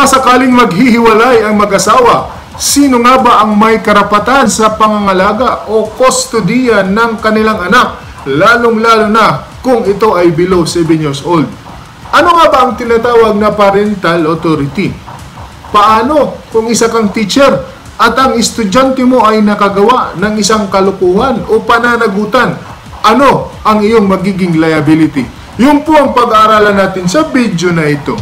Sakaling maghihiwalay ang mag-asawa, sino nga ba ang may karapatan sa pangangalaga o kustodiya ng kanilang anak, lalong-lalo na kung ito ay below 7 years old? Ano nga ba ang tinatawag na parental authority? Paano kung isa kang teacher at ang estudyante mo ay nakagawa ng isang kalukuhan o pananagutan? Ano ang iyong magiging liability? Yun po ang pag-aaralan natin sa video na ito.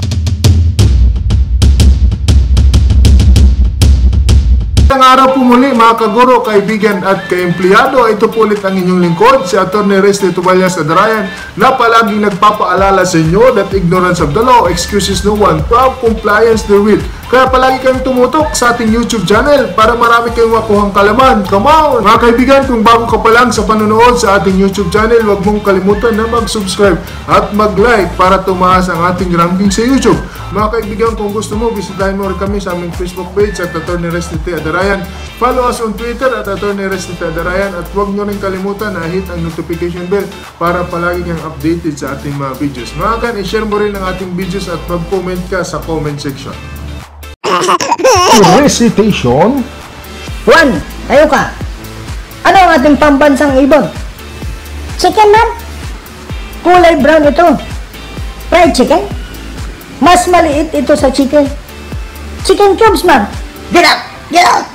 Ang araw po muli mga kaguro, kaibigan at kaempleyado, ito po ulit ang inyong lingkod, si Atty. Resty Tuballas Adrayan, na palaging nagpapaalala sa inyo that ignorance of the law excuses no one, proud compliance therewith. Kaya palagi kayong tumutok sa ating YouTube channel para marami kayong makuhang kalaman. Come on! Mga kaibigan, kung bago ka pa lang sa panonood sa ating YouTube channel, huwag mong kalimutan na mag-subscribe at mag-like para tumaas ang ating ranking sa YouTube. Mga kaibigan, kung gusto mo, bisitahin mo rin kami sa aming Facebook page at Atty. Resty Adrayan. Follow us on Twitter at Atty. Resty Adrayan at huwag nyo rin kalimutan na hit ang notification bell para palagi kang updated sa ating mga videos. Mga kan, i-share mo rin ang ating videos at mag-comment ka sa comment section. Recitation. Juan, tayo ka. Ano ang ating pambansang ibon? Chicken, ma'am. Kulay brown ito. Fried chicken? Mas maliit ito sa chicken. Chicken cubes, ma'am. Get out! Get out!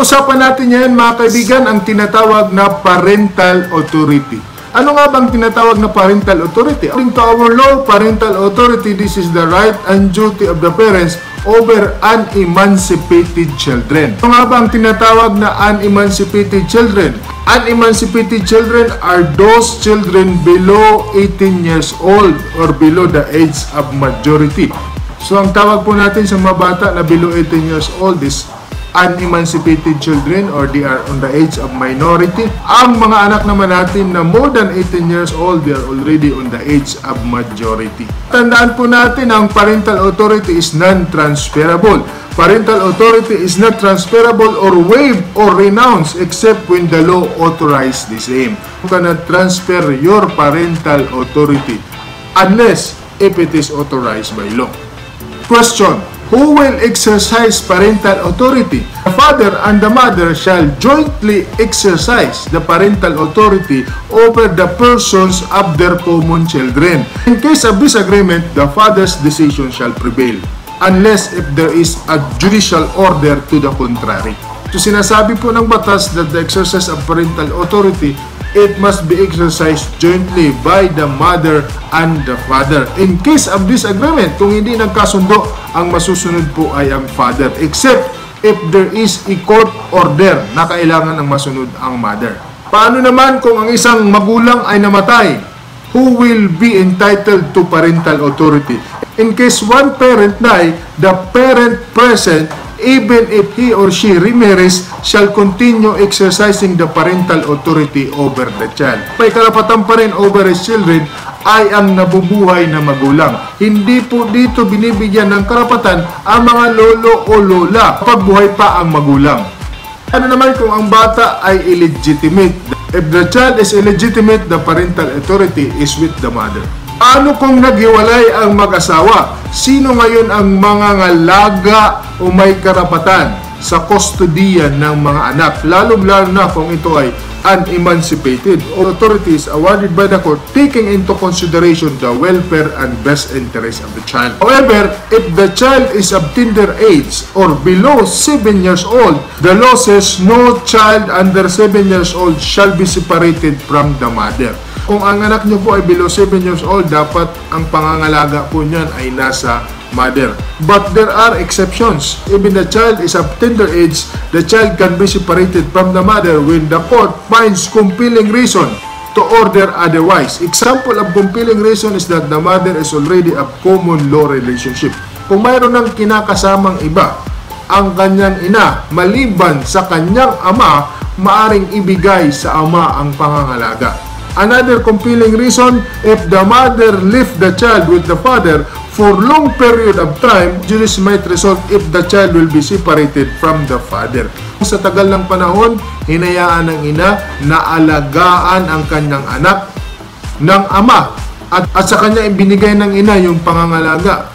Usapan natin yan mga kaibigan, ang tinatawag na parental authority. Ano nga bang tinatawag na parental authority? According to our law, parental authority, this is the right and duty of the parents over unemancipated children. Ano nga bang tinatawag na unemancipated children? Unemancipated children are those children below 18 years old or below the age of majority. So ang tawag po natin sa mga bata na below 18 years old is unemancipated children or they are on the age of minority. Ang mga anak naman natin na more than 18 years old, they are already on the age of majority. Tandaan po natin, ang parental authority is non-transferable. Parental authority is not transferable or waived or renounced except when the law authorizes the same. You cannot transfer your parental authority unless if it is authorized by law. Question: who will exercise parental authority? The father and the mother shall jointly exercise the parental authority over the persons of their common children. In case of disagreement, the father's decision shall prevail, unless if there is a judicial order to the contrary. So sinasabi po ng batas that the exercise of parental authority, it must be exercised jointly by the mother and the father. In case of disagreement, kung hindi nagkasundo, ang masusunod po ay ang father, except if there is a court order na kailangan ang masunod ang mother. Paano naman kung ang isang magulang ay namatay? Who will be entitled to parental authority? In case one parent die, the parent present, even if he or she remarries, shall continue exercising the parental authority over the child. May karapatan pa rin over his children ay ang nabubuhay na magulang. Hindi po dito binibigyan ng karapatan ang mga lolo o lola kapag buhay pa ang magulang. Ano naman kung ang bata ay illegitimate? If the child is illegitimate, the parental authority is with the mother. Ano kung naghiwalay ang mag-asawa? Sino ngayon ang mga ngalaga o may karapatan sa kustodiya ng mga anak? Lalo-lalo na kung ito ay unemancipated. Authorities awarded by the court taking into consideration the welfare and best interest of the child. However, if the child is of tender age or below 7 years old, the law says no child under 7 years old shall be separated from the mother. Kung ang anak nyo po ay below 7 years old, dapat ang pangangalaga po niyan ay nasa mother. But there are exceptions. Even the child is of tender age, the child can be separated from the mother when the court finds compelling reason to order otherwise. Example of compelling reason is that the mother is already a common law relationship. Kung mayroon ng kinakasamang iba, ang kanyang ina, maliban sa kanyang ama, maaring ibigay sa ama ang pangangalaga. Another compelling reason, if the mother left the child with the father for long period of time, prejudice might result if the child will be separated from the father. Sa tagal ng panahon, hinayaan ng ina na alagaan ang kanyang anak ng ama at sa kanya ibinigay ng ina yung pangangalaga.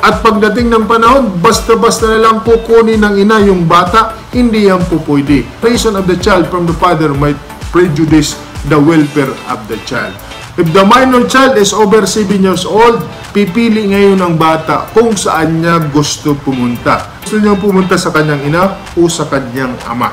At pagdating ng panahon, basta-basta na lang kukunin ng ina yung bata, hindi yan po pwede. Separation of the child from the father might prejudice the welfare of the child. If the minor child is over 7 years old, pipili ngayon ng bata kung saan niya gusto pumunta. Gusto niya pumunta sa kanyang ina o sa kanyang ama.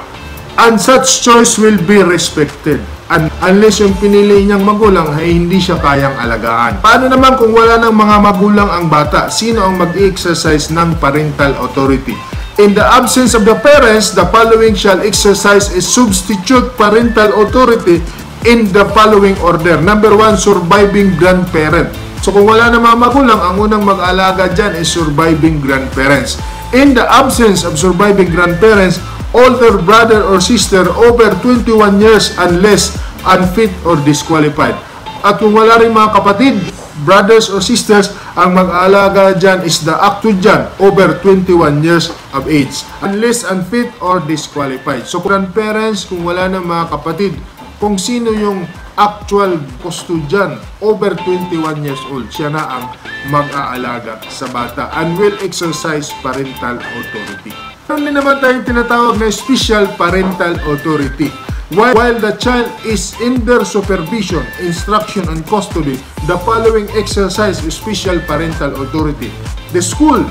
And such choice will be respected. And unless yung pinili niyang magulang ay hindi siya kayang alagaan. Paano naman kung wala ng mga magulang ang bata? Sino ang mag-exercise ng parental authority? In the absence of the parents, the following shall exercise a substitute parental authority in the following order. Number 1, surviving grandparent. So kung wala na mga magulang, ang unang mag-alaga dyan is surviving grandparents. In the absence of surviving grandparents, older brother or sister over 21 years unless unfit or disqualified. At kung wala rin mga kapatid, brothers or sisters, ang mag-aalaga dyan is the actudyan over 21 years of age unless unfit or disqualified. So grandparents, kung wala na mga kapatid, kung sino yung actual custodian over 21 years old, siya na ang mag-aalaga sa bata and will exercise parental authority. Meron din naman tayong tinatawag na special parental authority. While the child is under supervision, instruction, and custody, the following exercise special parental authority. The school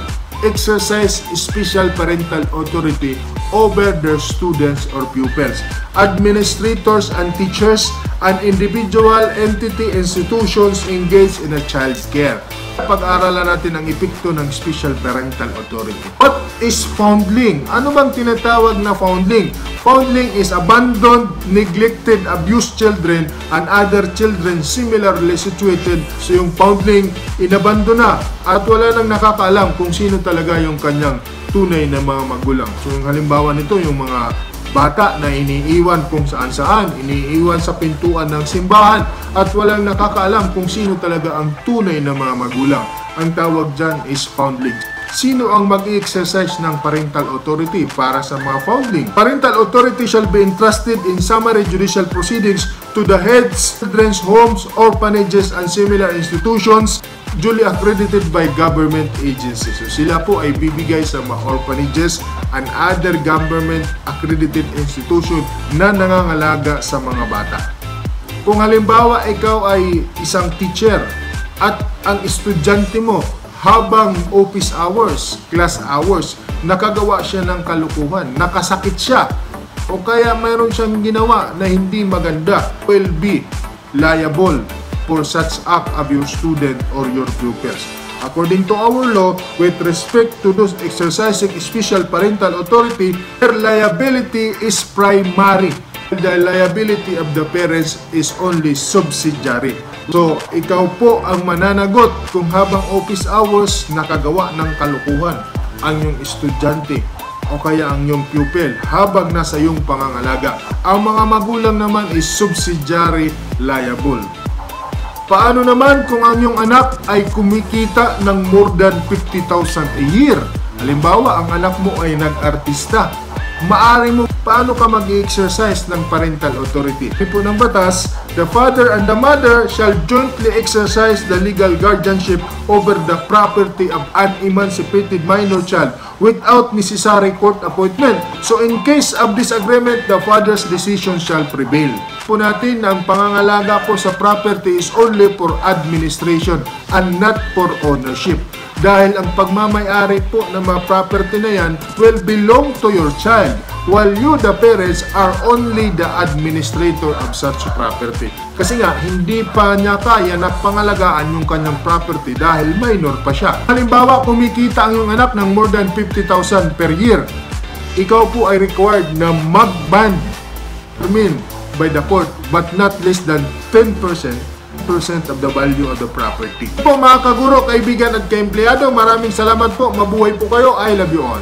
exercise special parental authority over their students or pupils. Administrators and teachers and individual entity institutions engaged in a child's care. Pag-aaralan natin ang epekto ng special parental authority. What is foundling? Ano bang tinatawag na foundling? Foundling is abandoned, neglected, abused children and other children similarly situated. So yung foundling, inabandona at wala nang nakakaalam kung sino talaga yung kanyang tunay na mga magulang. So yung halimbawa nito, yung mga bata na iniiwan kung saan-saan, iniiwan sa pintuan ng simbahan at walang nakakaalam kung sino talaga ang tunay na mga magulang. Ang tawag dyan is foundling. Sino ang mag-i-exercise ng parental authority para sa mga foundling? Parental authority shall be entrusted in summary judicial proceedings to the heads, children's homes, orphanages, and similar institutions duly accredited by government agencies. So sila po ay bibigay sa mga orphanages and other government accredited institution na nangangalaga sa mga bata. Kung halimbawa ikaw ay isang teacher at ang estudyante mo habang office hours, class hours, nakagawa siya ng kalukuhan, nakasakit siya, o kaya mayroon siyang ginawa na hindi maganda, will be liable for such act of your student or your pupils. According to our law, with respect to those exercising special parental authority, their liability is primary. The liability of the parents is only subsidiary. So, ikaw po ang mananagot kung habang office hours nakagawa ng kalukuhan ang iyong estudyante o kaya ang iyong pupil habang nasa iyong pangangalaga. Ang mga magulang naman is subsidiary liable. Paano naman kung ang iyong anak ay kumikita ng more than 50,000 a year? Halimbawa, ang anak mo ay nag-artista. Maari mo, paano ka mag-exercise ng parental authority? Po ng batas, the father and the mother shall jointly exercise the legal guardianship over the property of an emancipated minor child without necessary court appointment. So in case of disagreement, the father's decision shall prevail. Po natin na ang pangangalaga po sa property is only for administration and not for ownership. Dahil ang pagmamayari po ng mga property na yan will belong to your child, while you, the parents, are only the administrator of such property. Kasi nga, hindi pa niya kaya na pangalagaan yung kanyang property dahil minor pa siya. Halimbawa, kumikita ang iyong anak ng more than 50,000 per year. Ikaw po ay required na mag-band by the court but not less than 10% of the value of the property. Po mga kaguro, kaibigan at kaempleyado, maraming salamat po. Mabuhay po kayo. I love you all.